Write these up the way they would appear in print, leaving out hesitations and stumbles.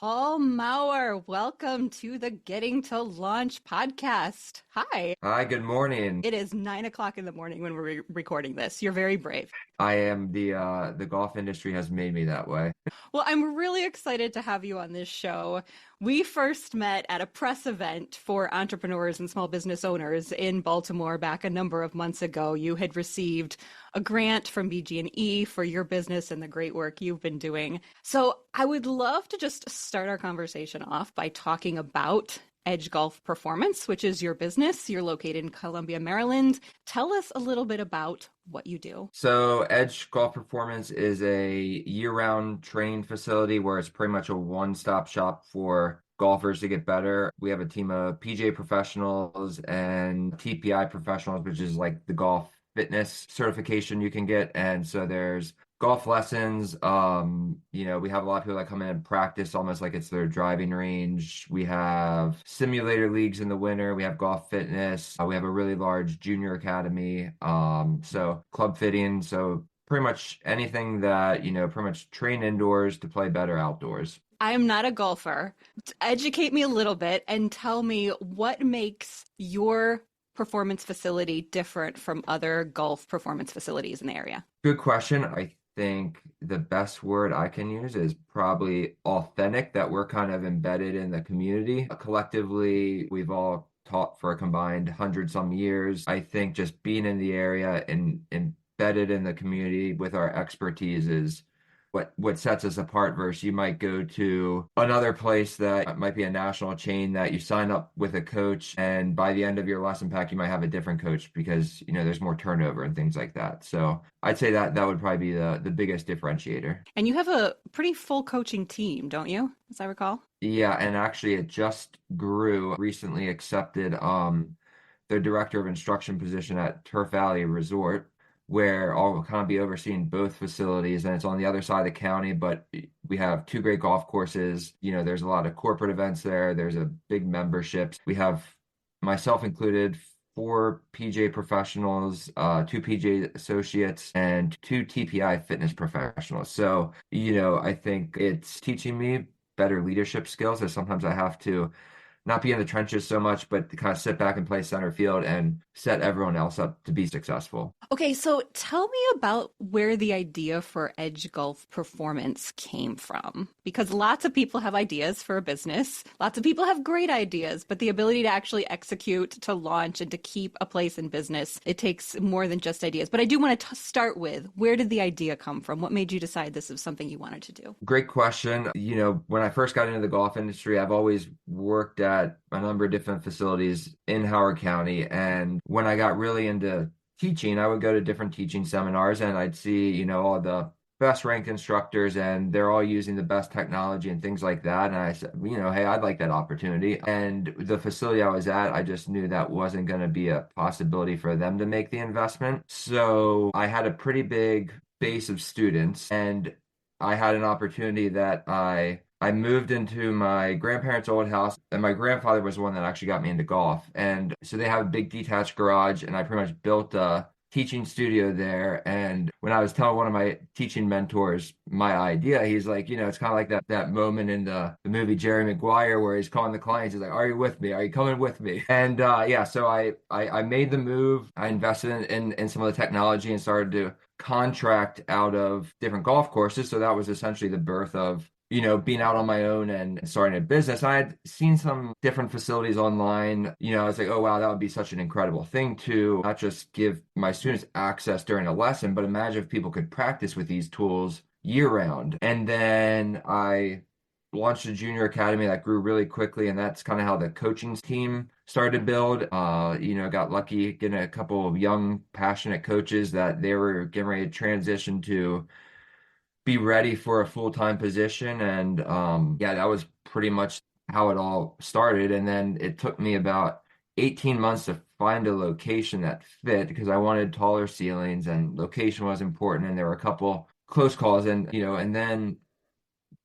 Paul Maurer. Welcome to the Getting to Launch podcast. Hi. Hi, good morning. It is 9 o'clock in the morning when we're recording this. You're very brave. I am the golf industry has made me that way. Well, I'm really excited to have you on this show. We first met at a press event for entrepreneurs and small business owners in Baltimore back a number of months ago. You had received a grant from BG&E for your business and the great work you've been doing. So I would love to just start our conversation off by talking about Edge Golf Performance, which is your business. You're located in Columbia, Maryland. Tell us a little bit about what you do. So Edge Golf Performance is a year-round training facility where it's pretty much a one-stop shop for golfers to get better. We have a team of PGA professionals and TPI professionals, which is like the golf fitness certification you can get. And so there's golf lessons. We have a lot of people that come in and practice almost like it's their driving range. We have simulator leagues in the winter. We have golf fitness. We have a really large junior academy. So club fitting. So pretty much anything that, pretty much train indoors to play better outdoors. I am not a golfer. Educate me a little bit and tell me what makes your performance facility different from other golf performance facilities in the area. Good question. I think the best word I can use is probably authentic, that we're kind of embedded in the community. Collectively, we've all taught for a combined 100-some years. I think just being in the area and embedded in the community with our expertise is what sets us apart versus you might go to another place that might be a national chain that you sign up with a coach, and by the end of your lesson pack, you might have a different coach because, there's more turnover and things like that. So I'd say that would probably be the biggest differentiator. And you have a pretty full coaching team, don't you, as I recall? Yeah, and actually it just grew. Recently accepted the director of instruction position at Turf Valley Resort, where I'll kind of be overseeing both facilities, and it's on the other side of the county, but we have two great golf courses. There's a lot of corporate events there. There's a big memberships. We have, myself included, 4 PGA professionals, 2 PGA associates, and 2 TPI fitness professionals. So, I think it's teaching me better leadership skills, as sometimes I have to not be in the trenches so much, but to kind of sit back and play center field and set everyone else up to be successful. Okay, so tell me about where the idea for Edge Golf Performance came from. Because lots of people have ideas for a business. Lots of people have great ideas, but the ability to actually execute, to launch, and to keep a place in business, it takes more than just ideas. But I do want to start with, where did the idea come from? What made you decide this was something you wanted to do? Great question. When I first got into the golf industry, I've always worked at a number of different facilities in Howard County. And when I got really into teaching, I would go to different teaching seminars and I'd see, all the best ranked instructors and they're all using the best technology and things like that. And I said, hey, I'd like that opportunity. And the facility I was at, I just knew that wasn't going to be a possibility for them to make the investment. So I had a pretty big base of students, and I had an opportunity that I moved into my grandparents' old house, and my grandfather was the one that actually got me into golf. And so they have a big detached garage, and I pretty much built a teaching studio there. And when I was telling one of my teaching mentors my idea, he's like, it's kind of like that moment in the movie Jerry Maguire where he's calling the clients. He's like, "Are you with me? Are you coming with me?" And so I made the move. I invested in some of the technology and started to contract out of different golf courses. So that was essentially the birth of being out on my own and starting a business. I had seen some different facilities online. I was like, oh, wow, that would be such an incredible thing to not just give my students access during a lesson, but imagine if people could practice with these tools year round. And then I launched a junior academy that grew really quickly. And that's kind of how the coaching team started to build. Got lucky getting a couple of young, passionate coaches that they were getting ready to transition to be ready for a full-time position. And that was pretty much how it all started. And then it took me about 18 months to find a location that fit, because I wanted taller ceilings and location was important. And there were a couple close calls, and and then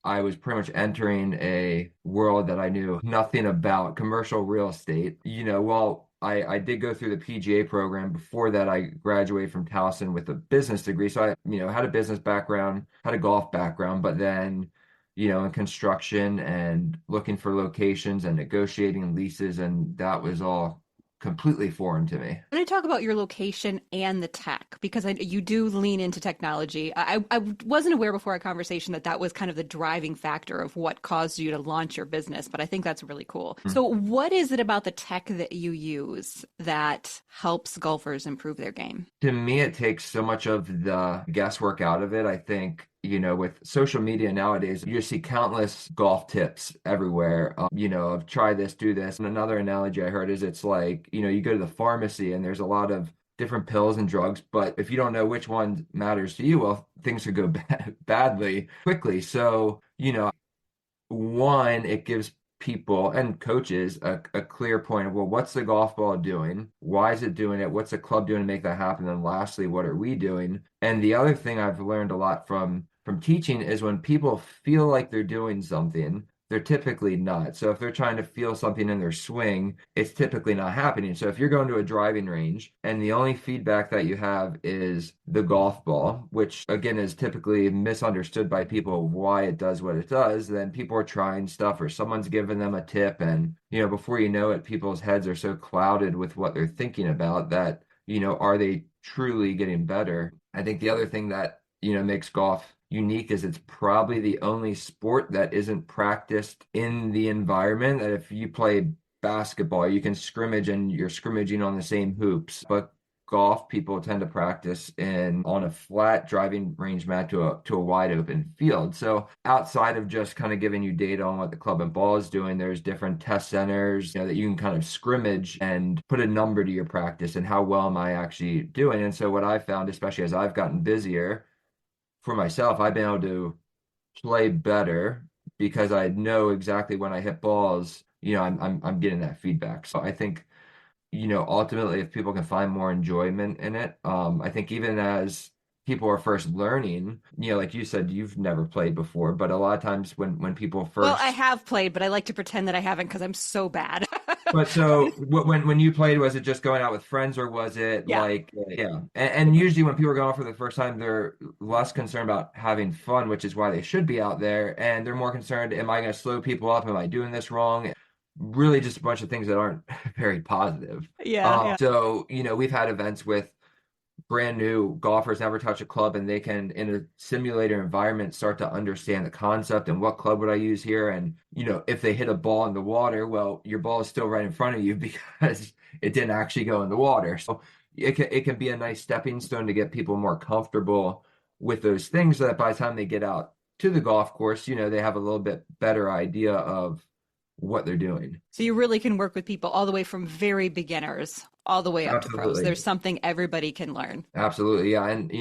I was pretty much entering a world that I knew nothing about, commercial real estate. While I did go through the PGA program. Before that, I graduated from Towson with a business degree. So I, had a business background, had a golf background, but then in construction and looking for locations and negotiating leases, and that was all completely foreign to me. I'm going to talk about your location and the tech because you do lean into technology. I wasn't aware before our conversation that that was kind of the driving factor of what caused you to launch your business, but I think that's really cool. So, what is it about the tech that you use that helps golfers improve their game? To me, it takes so much of the guesswork out of it. I think, with social media nowadays, you see countless golf tips everywhere, of try this, do this. And another analogy I heard is it's like, you go to the pharmacy and there's a lot of different pills and drugs, but if you don't know which one matters to you, well, things could go badly quickly. So, one, it gives people and coaches a clear point of, well, what's the golf ball doing? Why is it doing it? What's the club doing to make that happen? And lastly, what are we doing? And the other thing I've learned a lot from teaching is when people feel like they're doing something, they're typically not. So if they're trying to feel something in their swing, it's typically not happening. So if you're going to a driving range and the only feedback that you have is the golf ball, which again is typically misunderstood by people why it does what it does, then people are trying stuff or someone's giving them a tip. And, before you know it, people's heads are so clouded with what they're thinking about that, are they truly getting better? I think the other thing that, makes golf unique is it's probably the only sport that isn't practiced in the environment that if you play basketball, you can scrimmage and you're scrimmaging on the same hoops. But golf, people tend to practice in on a flat driving range mat to a wide open field. So outside of just kind of giving you data on what the club and ball is doing, there's different test centers, that you can kind of scrimmage and put a number to your practice and how well am I actually doing. And so what I found, especially as I've gotten busier, for myself, I've been able to play better because I know exactly when I hit balls, I'm getting that feedback. So I think, ultimately, if people can find more enjoyment in it, I think even as people are first learning, like you said, you've never played before, but a lot of times when people Well, I first have played, but I like to pretend that I haven't because I'm so bad. But so when you played, was it just going out with friends or was it Yeah. like, yeah. And usually when people are going for the first time, they're less concerned about having fun, which is why they should be out there. And they're more concerned, am I going to slow people up? Am I doing this wrong? Really just a bunch of things that aren't very positive. Yeah, yeah. So, we've had events with brand new golfers never touch a club and they can in a simulator environment start to understand the concept and what club would I use here, and if they hit a ball in the water, well, your ball is still right in front of you because it didn't actually go in the water. So it can be a nice stepping stone to get people more comfortable with those things so that by the time they get out to the golf course, they have a little bit better idea of what they're doing. So you really can work with people all the way from very beginners all the way up to pros. Absolutely. There's something everybody can learn. Absolutely, yeah. And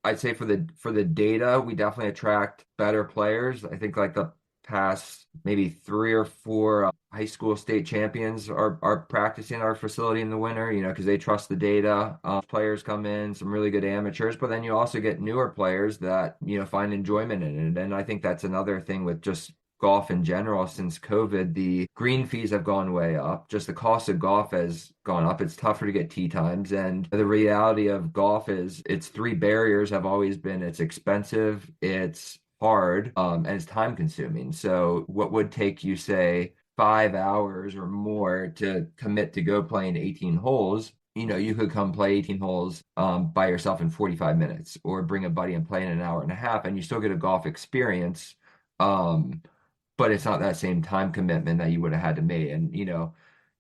I'd say for the data, we definitely attract better players. I think like the past maybe 3 or 4 high school state champions are practicing our facility in the winter, because they trust the data. Players come in, some really good amateurs, but then you also get newer players that, find enjoyment in it. And I think that's another thing with just golf in general. Since COVID, the green fees have gone way up. Just the cost of golf has gone up. It's tougher to get tee times. And the reality of golf is its three barriers have always been it's expensive, it's hard, and it's time consuming. So what would take you, say, 5 hours or more to commit to go playing 18 holes, you could come play 18 holes by yourself in 45 minutes or bring a buddy and play in an hour and a half, and you still get a golf experience. But it's not that same time commitment that you would have had to make. And,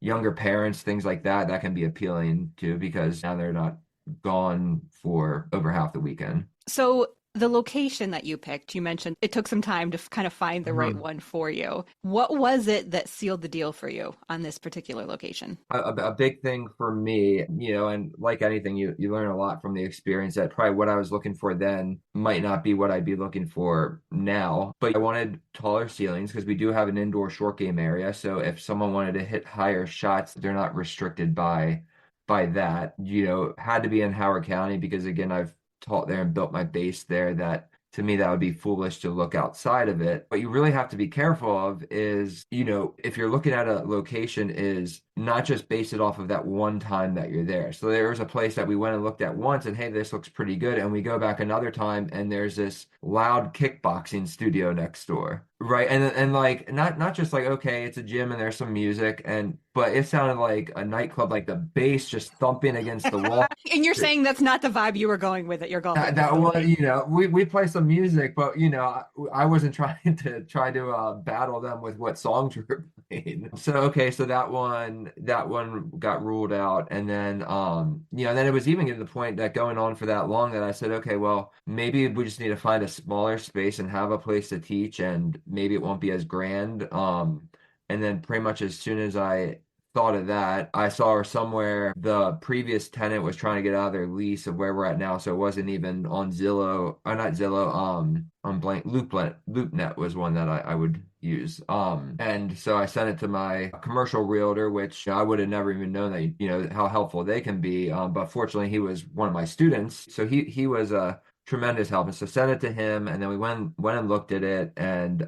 younger parents, things like that, that can be appealing too, because now they're not gone for over half the weekend. So the location that you picked, you mentioned it took some time to kind of find the right Mhm. one for you. What was it that sealed the deal for you on this particular location? A big thing for me, and like anything, you learn a lot from the experience that probably what I was looking for then might not be what I'd be looking for now. But I wanted taller ceilings because we do have an indoor short game area. So if someone wanted to hit higher shots, they're not restricted by that. Had to be in Howard County because again, I've taught there and built my base there, that to me that would be foolish to look outside of it. What you really have to be careful of is, if you're looking at a location, is not just base it off of that one time that you're there. So there was a place that we went and looked at once and hey, this looks pretty good. And we go back another time and there's this loud kickboxing studio next door. Right. And like not just like, okay, it's a gym and there's some music and but it sounded like a nightclub, like the bass just thumping against the wall. And you're saying that's not the vibe you were going with at your golfing That was, facility. we play some music, but I wasn't trying to battle them with what songs we were playing. So okay, so that one got ruled out, and then then it was even getting to the point that going on for that long that I said, okay, well maybe we just need to find a smaller space and have a place to teach, and maybe it won't be as grand. And then pretty much as soon as I thought of that. I saw somewhere the previous tenant was trying to get out of their lease of where we're at now, so it wasn't even on Zillow, or not Zillow, on blank LoopNet was one that I would use. And so I sent it to my commercial realtor, which I would have never even known that, how helpful they can be. But fortunately, he was one of my students, so he was a tremendous help. And so sent it to him, and then we went and looked at it, and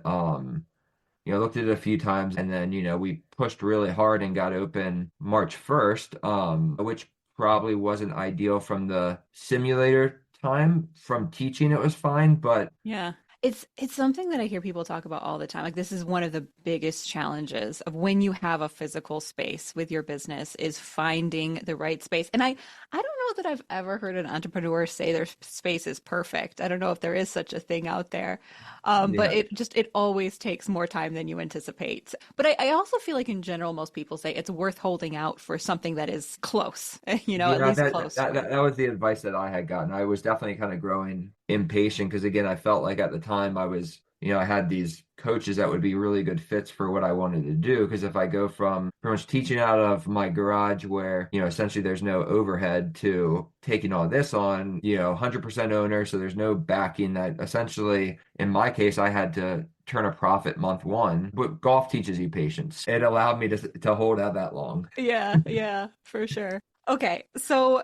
looked at it a few times and then, we pushed really hard and got open March 1st, which probably wasn't ideal from the simulator time. From teaching, it was fine, but Yeah. It's something that I hear people talk about all the time. Like this is one of the biggest challenges of when you have a physical space with your business is finding the right space. And I don't know that I've ever heard an entrepreneur say their space is perfect. I don't know if there is such a thing out there. But yeah. it always takes more time than you anticipate. But I also feel like in general, most people say it's worth holding out for something that is close, at Yeah, least that, close that to that it. that was the advice that I had gotten. I was definitely kind of growing impatient because again, I felt like at the time I was, I had these coaches that would be really good fits for what I wanted to do. Because if I go from pretty much teaching out of my garage where, essentially there's no overhead to taking all this on, 100% owner, so there's no backing that essentially in my case I had to turn a profit month one. But golf teaches you patience. It allowed me to hold out that long. Yeah, yeah, for sure. Okay, so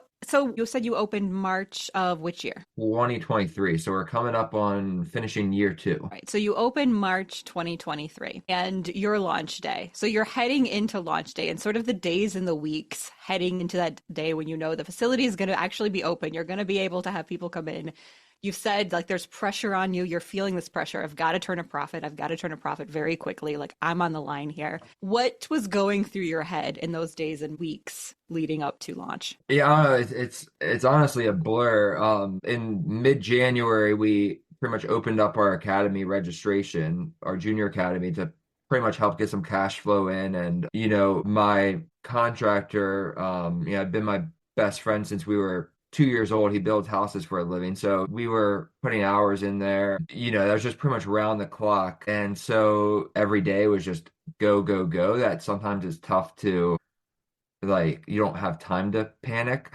you said you opened March of which year? 2023. So we're coming up on finishing year two. Right. So you open March 2023 and your launch day. So you're heading into launch day and sort of the days and the weeks heading into that day when you know the facility is going to actually be open. You're going to be able to have people come in. You've said like there's pressure on you. You're feeling this pressure. I've got to turn a profit. I've got to turn a profit very quickly. Like I'm on the line here. What was going through your head in those days and weeks leading up to launch? Yeah, I don't know. It's honestly a blur. In mid-January, we pretty much opened up our academy registration, our junior academy, to pretty much help get some cash flow in. And my contractor, had been my best friend since we were 2 years old. He builds houses for a living, so we were putting hours in there. That was just pretty much round the clock, and so every day was just go, go, go. That sometimes is tough to like you don't have time to panic.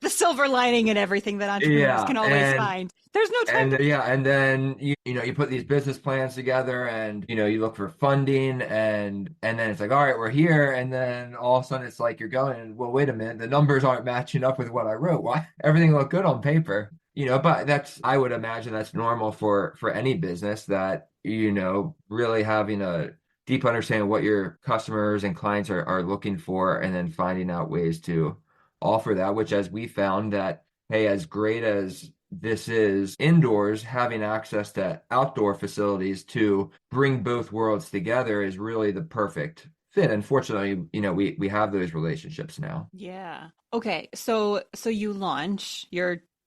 The silver lining in everything that entrepreneurs Yeah, can always find. There's no time and to yeah, and then you put these business plans together and you look for funding and then it's like, all right, we're here, and then all of a sudden it's like you're going, well, wait a minute, the numbers aren't matching up with what I wrote. Why? Everything looked good on paper. But that's I would imagine that's normal for any business that really having a deep understanding of what your customers and clients are looking for and then finding out ways to offer that, which as we found that, hey, as great as this is indoors, having access to outdoor facilities to bring both worlds together is really the perfect fit. And fortunately, we have those relationships now. Yeah. Okay. So you launch.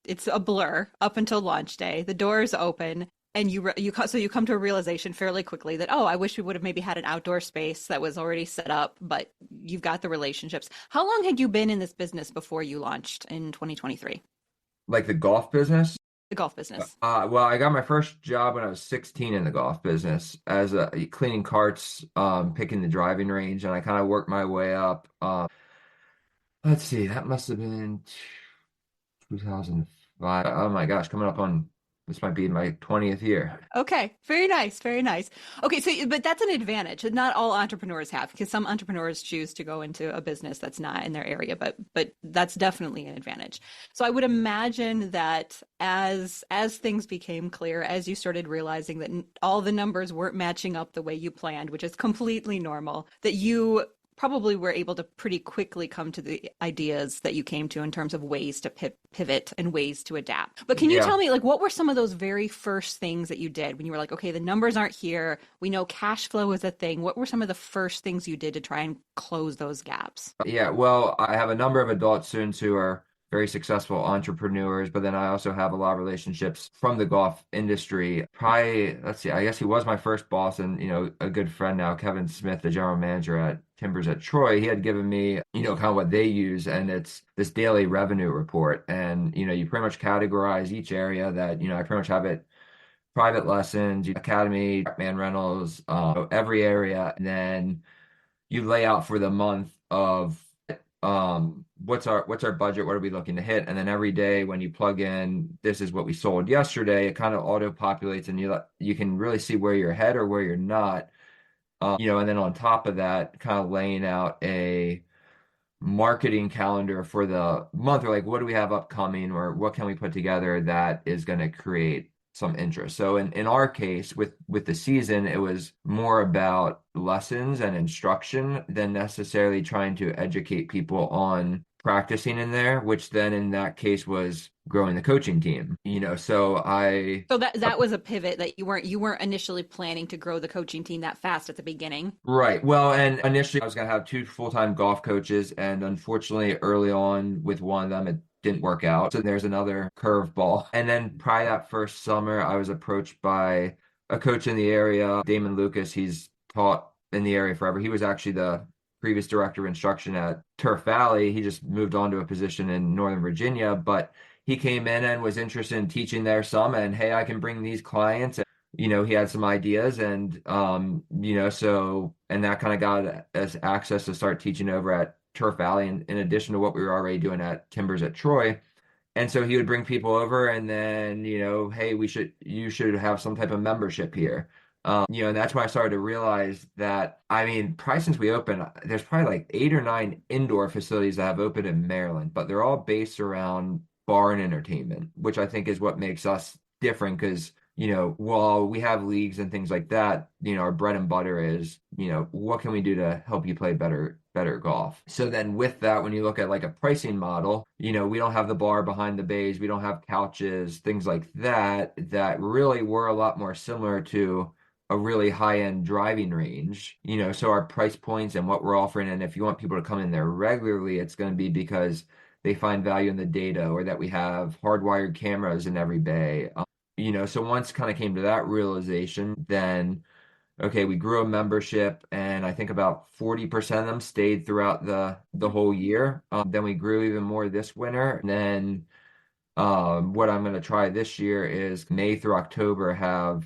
It's a blur up until launch day. The doors open, and you come to a realization fairly quickly that I wish we would have maybe had an outdoor space that was already set up, but you've got the relationships. How long had you been in this business before you launched in 2023? Like the golf business. The golf business. Well, I got my first job when I was 16 in the golf business as a cleaning carts, picking the driving range, and I kind of worked my way up. Let's see, that must have been 2005. Oh my gosh, coming up on This might be my 20th year. Okay, very nice, very nice. Okay, so but that's an advantage that not all entrepreneurs have because some entrepreneurs choose to go into a business that's not in their area, but that's definitely an advantage. So I would imagine that as things became clear, as you started realizing that all the numbers weren't matching up the way you planned, which is completely normal, that you probably were able to pretty quickly come to the ideas that you came to in terms of ways to pivot and ways to adapt. But can you Yeah. tell me, like, what were some of those very first things that you did when you were like, okay, the numbers aren't here. We know cash flow is a thing. What were some of the first things you did to try and close those gaps? Yeah, well, I have a number of adult students who are very successful entrepreneurs, but then I also have a lot of relationships from the golf industry. Probably, let's see, I guess he was my first boss and, a good friend now, Kevin Smith, the general manager at Timbers at Troy. He had given me, kind of what they use, and it's this daily revenue report. And, you pretty much categorize each area that, I pretty much have it private lessons, academy, man rentals, every area, and then you lay out for the month of what's our budget, what are we looking to hit, and then every day when you plug in this is what we sold yesterday, it kind of auto populates and you can really see where you're ahead or where you're not. And then on top of that, kind of laying out a marketing calendar for the month, or like what do we have upcoming, or what can we put together that is going to create some interest. So in our case with the season, it was more about lessons and instruction than necessarily trying to educate people on practicing in there, which then in that case was growing the coaching team. So I So that was a pivot that you weren't initially planning to grow the coaching team that fast at the beginning. Right. Well, and initially I was going to have two full-time golf coaches, and unfortunately, early on with one of them, it didn't work out. So there's another curveball. And then probably that first summer, I was approached by a coach in the area, Damon Lucas. He's taught in the area forever. He was actually the previous director of instruction at Turf Valley. He just moved on to a position in Northern Virginia, but he came in and was interested in teaching there some. And hey, I can bring these clients, he had some ideas, and so and that kind of got us access to start teaching over at Turf Valley in addition to what we were already doing at Timbers at Troy. And so he would bring people over, and then, hey, you should have some type of membership here. And that's when I started to realize that, I mean, probably since we opened, there's probably like 8 or 9 indoor facilities that have opened in Maryland, but they're all based around bar and entertainment, which I think is what makes us different because, while we have leagues and things like that, our bread and butter is, what can we do to help you play better golf? So then with that, when you look at like a pricing model, we don't have the bar behind the bays, we don't have couches, things like that really were a lot more similar to a really high-end driving range, so our price points and what we're offering, and if you want people to come in there regularly, it's going to be because they find value in the data or that we have hardwired cameras in every bay. So once kind of came to that realization, then okay, we grew a membership, and I think about 40% of them stayed throughout the whole year. Then we grew even more this winter. And then what I'm going to try this year is May through October have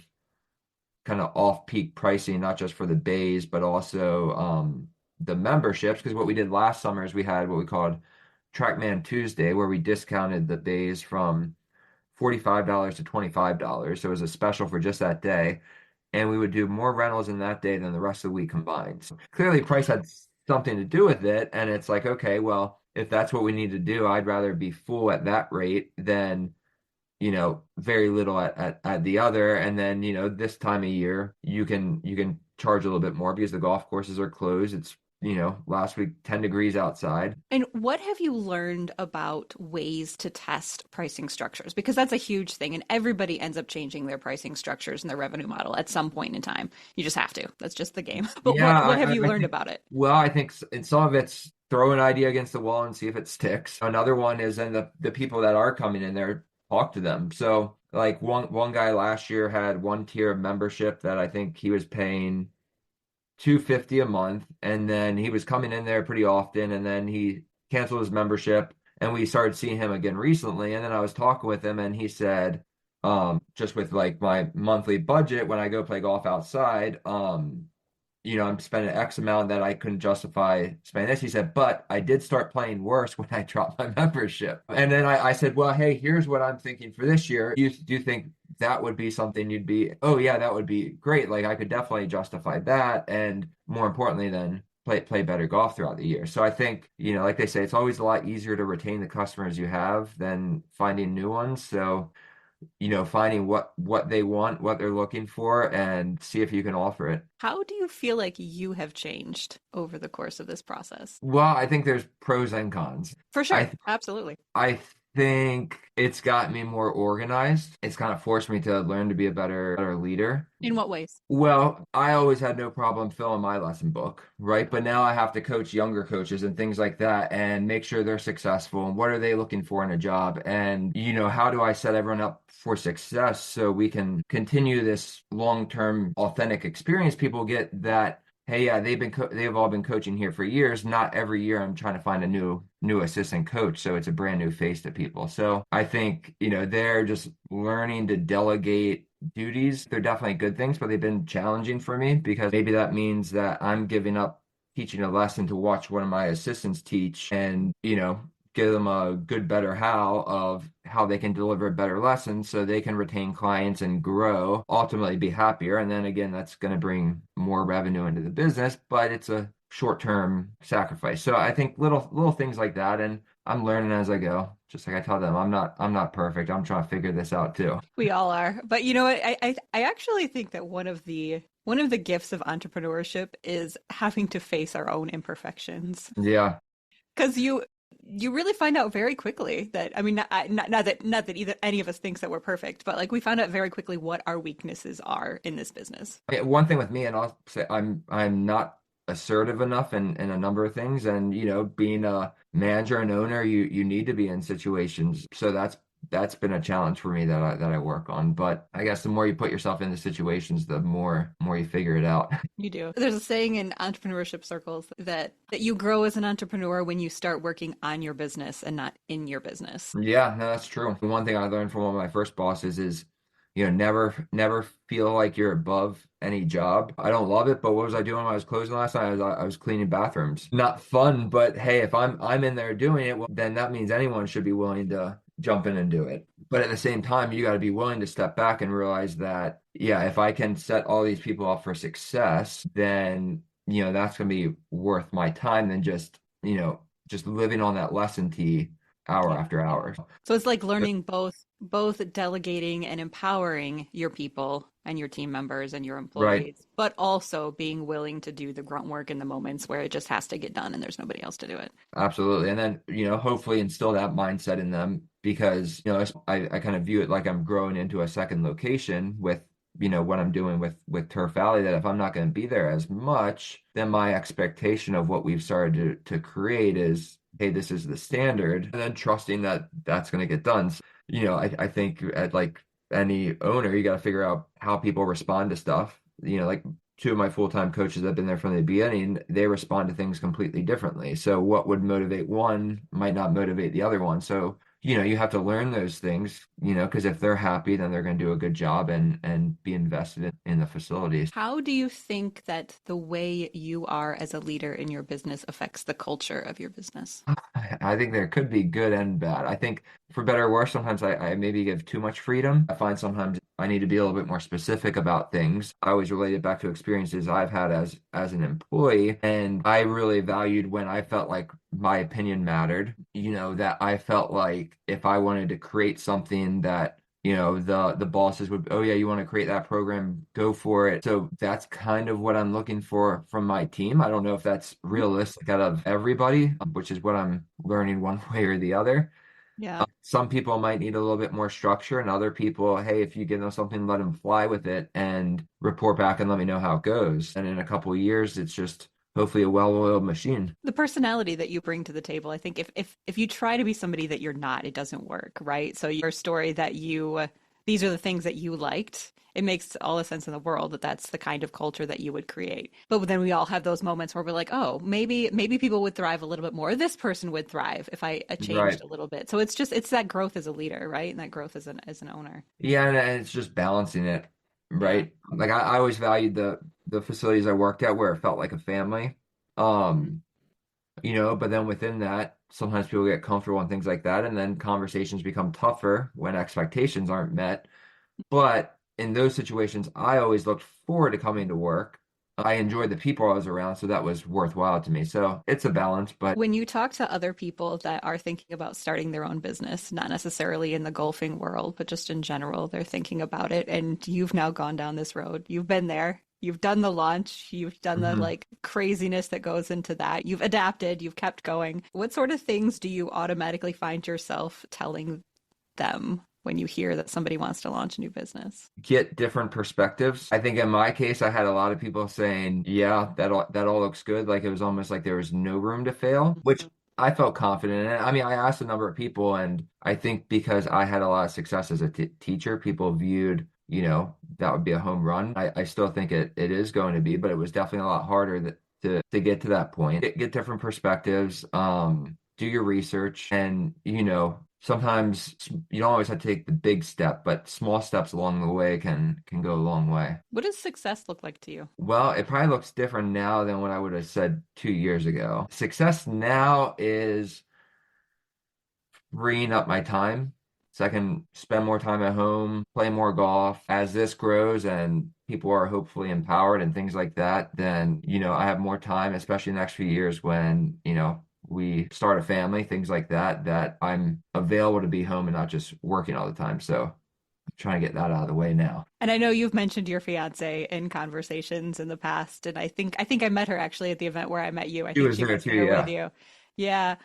kind of off-peak pricing, not just for the bays, but also the memberships. Because what we did last summer is we had what we called Trackman Tuesday, where we discounted the bays from $45 to $25. So it was a special for just that day. And we would do more rentals in that day than the rest of the week combined. So clearly, price had something to do with it. And it's like, okay, well, if that's what we need to do, I'd rather be full at that rate than, very little at the other. And then, this time of year, you can charge a little bit more because the golf courses are closed. It's, last week, 10 degrees outside. And what have you learned about ways to test pricing structures? Because that's a huge thing, and everybody ends up changing their pricing structures and their revenue model at some point in time. You just have to. That's just the game. But Yeah, what have you I learned think, about it? well, I think in some of it's throw an idea against the wall and see if it sticks. Another one is then the people that are coming in there, talk to them. So like one guy last year had one tier of membership that I think he was paying 250 a month, and then he was coming in there pretty often, and then he canceled his membership, and we started seeing him again recently, and then I was talking with him, and he said, just with like my monthly budget when I go play golf outside, I'm spending X amount that I couldn't justify spending this. He said, but I did start playing worse when I dropped my membership. And then I said, well, hey, here's what I'm thinking for this year. Do you think that would be something you'd be, oh yeah, that would be great. Like I could definitely justify that. And more importantly, then play better golf throughout the year. So I think, like they say, it's always a lot easier to retain the customers you have than finding new ones. So, finding what they want, what they're looking for, and see if you can offer it. How do you feel like you have changed over the course of this process? Well, I think there's pros and cons. For sure. I Absolutely. I think it's got me more organized. It's kind of forced me to learn to be a better leader. In what ways? Well, I always had no problem filling my lesson book, right? But now I have to coach younger coaches and things like that and make sure they're successful and what are they looking for in a job? And, how do I set everyone up for success so we can continue this long-term authentic experience people get that, hey, yeah, they've all been coaching here for years. Not every year I'm trying to find a new assistant coach, so it's a brand new face to people. So I think, they're just learning to delegate duties. They're definitely good things, but they've been challenging for me because maybe that means that I'm giving up teaching a lesson to watch one of my assistants teach and, give them a good, better how of how they can deliver a better lesson so they can retain clients and grow, ultimately be happier. And then again, that's going to bring more revenue into the business, but it's a short-term sacrifice. So I think little things like that. And I'm learning as I go. Just like I tell them, I'm not perfect. I'm trying to figure this out too. We all are. But you know what? I actually think that one of the gifts of entrepreneurship is having to face our own imperfections. Yeah, Because you really find out very quickly that I mean not that either any of us thinks that we're perfect, but like we found out very quickly what our weaknesses are in this business. yeah, one thing with me, and I'll say I'm not assertive enough in a number of things, and being a manager and owner, you need to be in situations. So that's been a challenge for me that I work on. But I guess the more you put yourself into situations, the more you figure it out. You do. There's a saying in entrepreneurship circles that you grow as an entrepreneur when you start working on your business and not in your business. Yeah, no, that's true. One thing I learned from one of my first bosses is, never feel like you're above any job. I don't love it, but what was I doing when I was closing last night? I was cleaning bathrooms. Not fun, but hey, if I'm in there doing it, well, then that means anyone should be willing to jump in and do it. But at the same time, you got to be willing to step back and realize that, yeah, if I can set all these people up for success, then, that's going to be worth my time than just living on that lesson tee hour Yeah. after hour. So it's like learning both delegating and empowering your people and your team members and your Right. employees, but also being willing to do the grunt work in the moments where it just has to get done and there's nobody else to do it. Absolutely. And then, hopefully instill that mindset in them because, I kind of view it like I'm growing into a second location with, what I'm doing with Turf Valley, that if I'm not going to be there as much, then my expectation of what we've started to create is, hey, this is the standard, and then trusting that that's going to get done. So, I think at like any owner, you got to figure out how people respond to stuff. Like two of my full-time coaches that have been there from the beginning, they respond to things completely differently. So what would motivate one might not motivate the other one. So, you have to learn those things, because if they're happy, then they're going to do a good job and be invested in the facilities. How do you think that the way you are as a leader in your business affects the culture of your business? I think there could be good and bad. I think for better or worse, sometimes I maybe give too much freedom. I find sometimes I need to be a little bit more specific about things. I always relate it back to experiences I've had as an employee, and I really valued when I felt like my opinion mattered. That I felt like if I wanted to create something that the bosses would, oh yeah, you want to create that program, go for it. So that's kind of what I'm looking for from my team. I don't know if that's realistic out of everybody, which is what I'm learning one way or the other. Yeah. Some people might need a little bit more structure, and other people, hey, if you give them something, let them fly with it and report back and let me know how it goes. And in a couple of years, it's just hopefully a well-oiled machine. The personality that you bring to the table, I think if you try to be somebody that you're not, it doesn't work, right? So your story that these are the things that you liked, it makes all the sense in the world that that's the kind of culture that you would create. But then we all have those moments where we're like, oh, maybe people would thrive a little bit more. This person would thrive if I Right. changed a little bit. So it's that growth as a leader, right? And that growth as an owner. Yeah, and it's just balancing it, Yeah. right? Like I always valued the the facilities I worked at where it felt like a family. Um, but then within that, sometimes people get comfortable and things like that, and then conversations become tougher when expectations aren't met. But in those situations, I always looked forward to coming to work. I enjoyed the people I was around, so that was worthwhile to me. So it's a balance, but When you talk to other people that are thinking about starting their own business, not necessarily in the golfing world, but just in general, they're thinking about it. And you've now gone down this road. You've been there. You've done the launch. You've done the Mhm. like craziness that goes into that. You've adapted. You've kept going. What sort of things do you automatically find yourself telling them when you hear that somebody wants to launch a new business? Get different perspectives. I think in my case, I had a lot of people saying, "Yeah, that all looks good." Like it was almost like there was no room to fail, which I felt confident in. I mean, I asked a number of people, and I think because I had a lot of success as a t teacher, people viewed, that would be a home run. I still think it is going to be, but it was definitely a lot harder to get to that point. Get different perspectives, do your research, and sometimes you don't always have to take the big step, but small steps along the way can go a long way. What does success look like to you? Well, it probably looks different now than what I would have said 2 years ago. Success now is freeing up my time so I can spend more time at home, play more golf. As this grows and people are hopefully empowered and things like that, then, I have more time, especially in the next few years when, we start a family, things like that, that I'm available to be home and not just working all the time. So I'm trying to get that out of the way now. And I know you've mentioned your fiance in conversations in the past, and I think I met her actually at the event where I met you. I She think was she there was too, there with yeah. you. Yeah.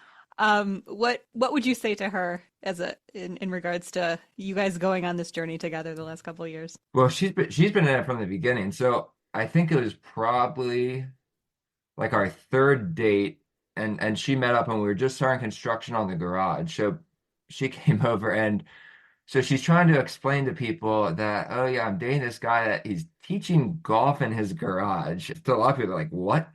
What would you say to her as in regards to you guys going on this journey together the last couple of years? Well, she's been in it from the beginning. So I think it was probably like our third date, and she met up and we were just starting construction on the garage. So she came over, and so she's trying to explain to people that, oh yeah, I'm dating this guy that he's teaching golf in his garage. So a lot of people are like, what?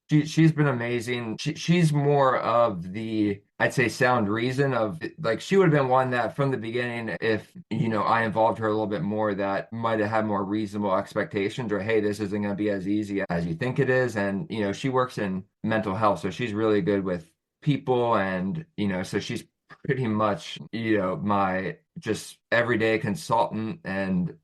She's been amazing. She's more of the, I'd say, sound reason of like she would have been one that from the beginning, if I involved her a little bit more, that might have had more reasonable expectations, or hey, this isn't going to be as easy as you think it is. And she works in mental health, so she's really good with people, and so she's pretty much my just everyday consultant, and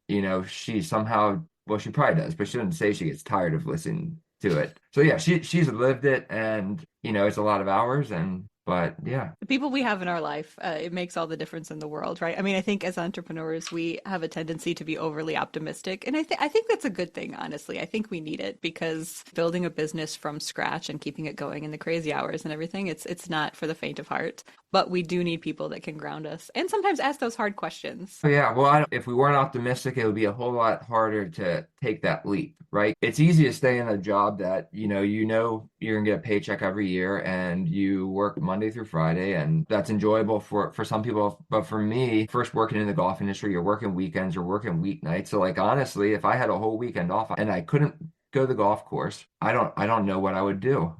she somehow, well, she probably does, but she doesn't say she gets tired of listening to it. So yeah, she's lived it, and it's a lot of hours, and but yeah. The people we have in our life, it makes all the difference in the world, right? I mean, I think as entrepreneurs, we have a tendency to be overly optimistic, and I think that's a good thing, honestly. I think we need it because building a business from scratch and keeping it going in the crazy hours and everything, it's not for the faint of heart. But we do need people that can ground us and sometimes ask those hard questions. Oh, yeah, well, if we weren't optimistic, it would be a whole lot harder to take that leap, right? It's easy to stay in a job that you're gonna get a paycheck every year, and you work Monday through Friday, and that's enjoyable for some people. But for me, first working in the golf industry, you're working weekends, you're working weeknights. So like honestly, if I had a whole weekend off and I couldn't go to the golf course, I don't know what I would do.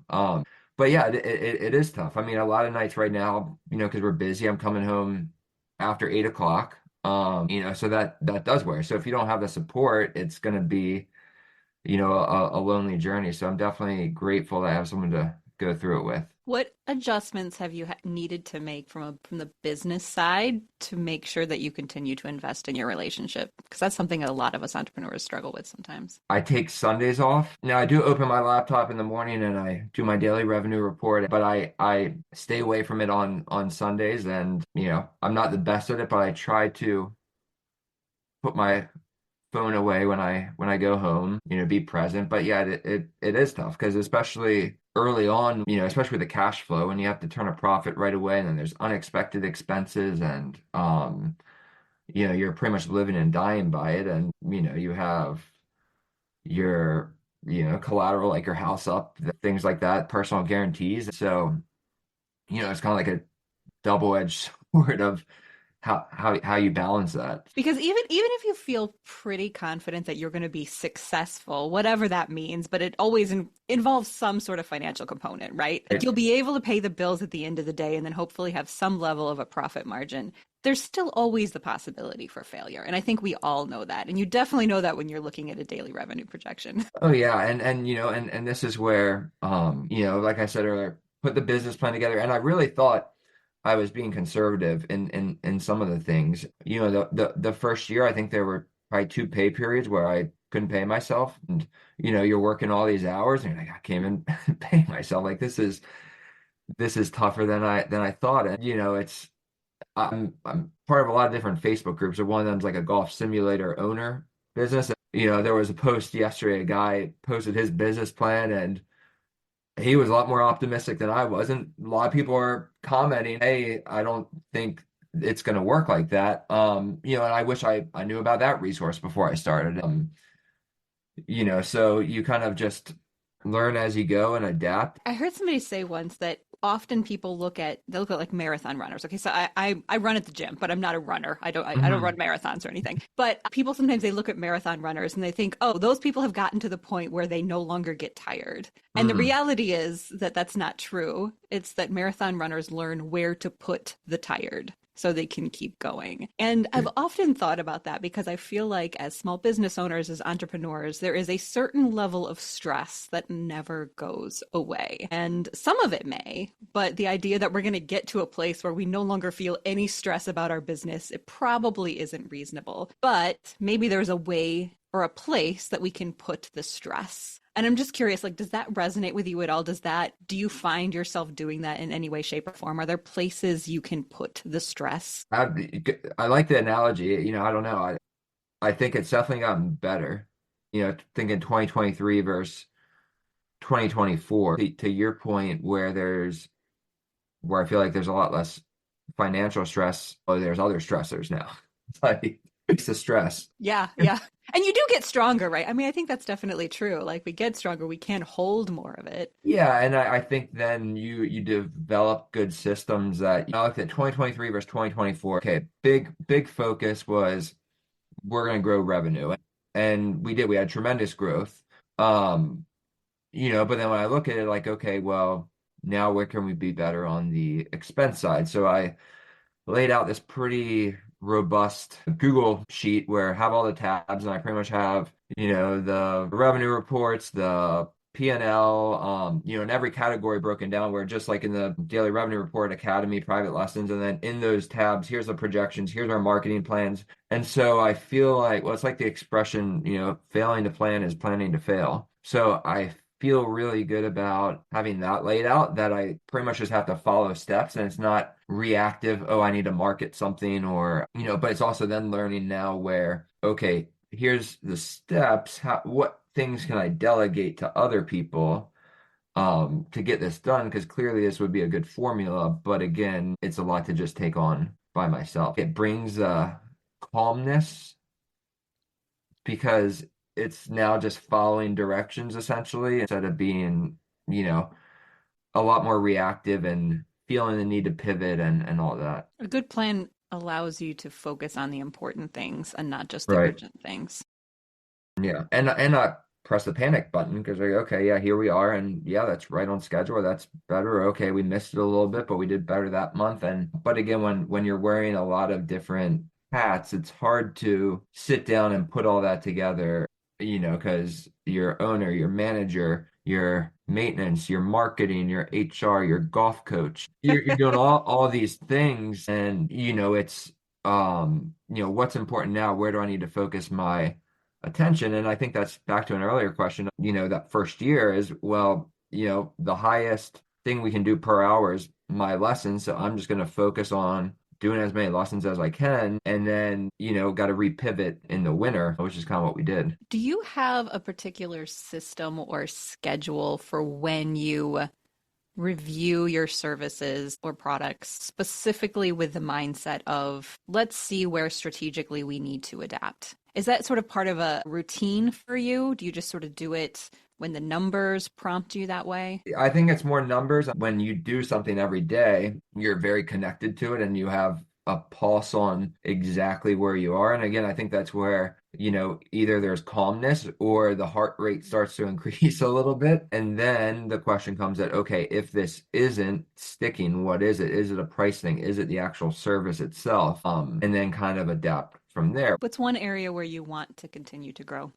But yeah, it is tough. I mean, a lot of nights right now, because we're busy, I'm coming home after 8 o'clock. So that does wear. So if you don't have the support, it's going to be, a lonely journey. So I'm definitely grateful that I have someone to go through it with. What adjustments have you needed to make from the business side to make sure that you continue to invest in your relationship? Because that's something that a lot of us entrepreneurs struggle with sometimes. I take Sundays off. Now I do open my laptop in the morning and I do my daily revenue report, but I stay away from it on Sundays, and I'm not the best at it, but I try to put my phone away when I go home, be present. But yeah, it is tough because especially early on, especially with the cash flow, and you have to turn a profit right away, and then there's unexpected expenses, and you're pretty much living and dying by it, and you have your collateral like your house up, things like that, personal guarantees. So it's kind of like a double-edged sword of how you balance that. Because even if you feel pretty confident that you're going to be successful, whatever that means, but it always involves some sort of financial component, right? Like It, you'll be able to pay the bills at the end of the day and then hopefully have some level of a profit margin. there's still always the possibility for failure. And I think we all know that. And you definitely know that when you're looking at a daily revenue projection. Oh yeah, and and this is where like I said earlier, put the business plan together, and I really thought I was being conservative in some of the things. The first year, I think there were probably two pay periods where I couldn't pay myself, and you're working all these hours, and you're like, I can't even pay myself. Like this is tougher than I thought, and it's I'm part of a lot of different Facebook groups, and one of them's like a golf simulator owner business. There was a post yesterday, a guy posted his business plan, and he was a lot more optimistic than I was. And a lot of people are commenting, hey, I don't think it's going to work like that. And I wish I knew about that resource before I started. So you kind of just learn as you go and adapt. I heard somebody say once that often people they look at like marathon runners. Okay, so I run at the gym, but I'm not a runner. I don't run Mhm. marathons or anything. But people sometimes they look at marathon runners and they think, oh, those people have gotten to the point where they no longer get tired. And the Mm. reality is that that's not true. It's that marathon runners learn where to put the tired so they can keep going. And I've often thought about that because I feel like as small business owners, as entrepreneurs, there is a certain level of stress that never goes away. And some of it may, but the idea that we're going to get to a place where we no longer feel any stress about our business, it probably isn't reasonable. But maybe there's a way or a place that we can put the stress. And I'm just curious, like, does that resonate with you at all? Do you find yourself doing that in any way, shape, or form? Are there places you can put the stress? I like the analogy. I don't know. I think it's definitely gotten better. Thinking 2023 versus 2024, to your point, where I feel like there's a lot less financial stress. Oh, there's other stressors now. It's like it's the stress. Yeah, yeah. And you do get stronger, right? I mean, I think that's definitely true. Like we get stronger, we can hold more of it. Yeah, and I think then you develop good systems that I looked at 2023 versus 2024. Okay, big focus was we're going to grow revenue, and we did. We had tremendous growth. But then when I look at it, like, okay, well, now where can we be better on the expense side? So I laid out this pretty robust Google sheet where I have all the tabs, and I pretty much have, the revenue reports, the P&L, in every category broken down, where just like in the daily revenue report, academy, private lessons, and then in those tabs, here's the projections, here's our marketing plans. And so I feel like, well, it's like the expression, failing to plan is planning to fail. So I feel really good about having that laid out, that I pretty much just have to follow steps, and it's not reactive. Oh, I need to market something, or, but it's also then learning now where, okay, here's the steps. What things can I delegate to other people to get this done? Because clearly this would be a good formula, but again, it's a lot to just take on by myself. It brings calmness because it's now just following directions essentially, instead of being, you know, a lot more reactive and feeling the need to pivot and all that. A good plan allows you to focus on the important things and not just the Right. urgent things. Yeah. And not press the panic button, because like, okay, yeah, here we are, and yeah, that's right on schedule. That's better. Okay, we missed it a little bit, but we did better that month. And but again, when you're wearing a lot of different hats, it's hard to sit down and put all that together, because your owner, your manager, your maintenance, your marketing, your HR, your golf coach, you're doing all these things, and it's what's important now? Where do I need to focus my attention? And I think that's back to an earlier question. That first year is, well, the highest thing we can do per hour is my lessons. So I'm just going to focus on doing as many lessons as I can. And then, got to repivot in the winter, which is kind of what we did. Do you have a particular system or schedule for when you review your services or products specifically with the mindset of let's see where strategically we need to adapt? Is that sort of part of a routine for you? Do you just sort of do it when the numbers prompt you that way? I think it's more numbers. When you do something every day, you're very connected to it, and you have a pulse on exactly where you are. And again, I think that's where, either there's calmness or the heart rate starts to increase a little bit. And then the question comes that, okay, if this isn't sticking, what is it? Is it a price thing? Is it the actual service itself? And then kind of adapt from there. What's one area where you want to continue to grow?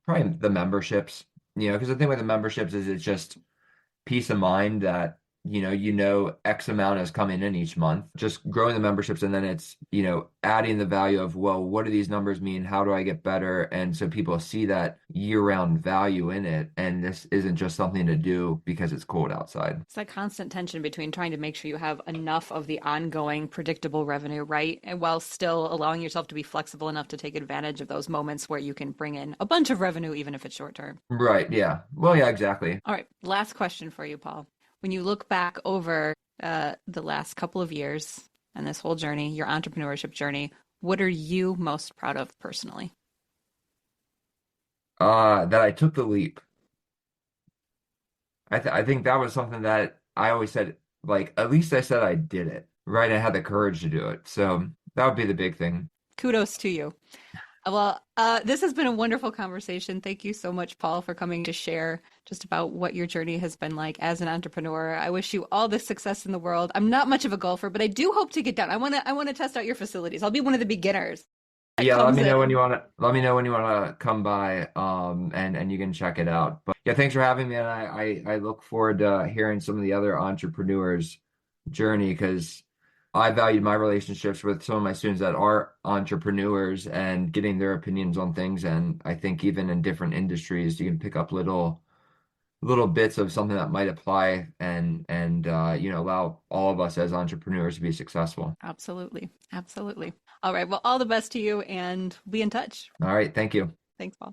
Probably the memberships, because the thing with the memberships is it's just peace of mind that X amount is coming in each month. Just growing the memberships, and then it's adding the value of, well, what do these numbers mean? How do I get better? And so people see that year-round value in it, and this isn't just something to do because it's cold outside. It's that constant tension between trying to make sure you have enough of the ongoing predictable revenue, right? And while still allowing yourself to be flexible enough to take advantage of those moments where you can bring in a bunch of revenue, even if it's short term. Right, yeah. Well, yeah, exactly. All right, last question for you, Paul. When you look back over the last couple of years and this whole journey, your entrepreneurship journey, what are you most proud of personally? That I took the leap. I think that was something that I always said, like, at least I said I did it, right? I had the courage to do it. So that would be the big thing. Kudos to you. Well, this has been a wonderful conversation. Thank you so much, Paul, for coming to share just about what your journey has been like as an entrepreneur. I wish you all the success in the world. I'm not much of a golfer, but I do hope to get down. I want to test out your facilities. I'll be one of the beginners that Yeah, let comes me know when in. you want to come by and you can check it out. But yeah, thanks for having me, and I look forward to hearing some of the other entrepreneurs' journey, because I valued my relationships with some of my students that are entrepreneurs and getting their opinions on things. And I think even in different industries, you can pick up little bits of something that might apply and allow all of us as entrepreneurs to be successful. Absolutely. Absolutely. All right. Well, all the best to you and be in touch. All right, thank you. Thanks, Paul.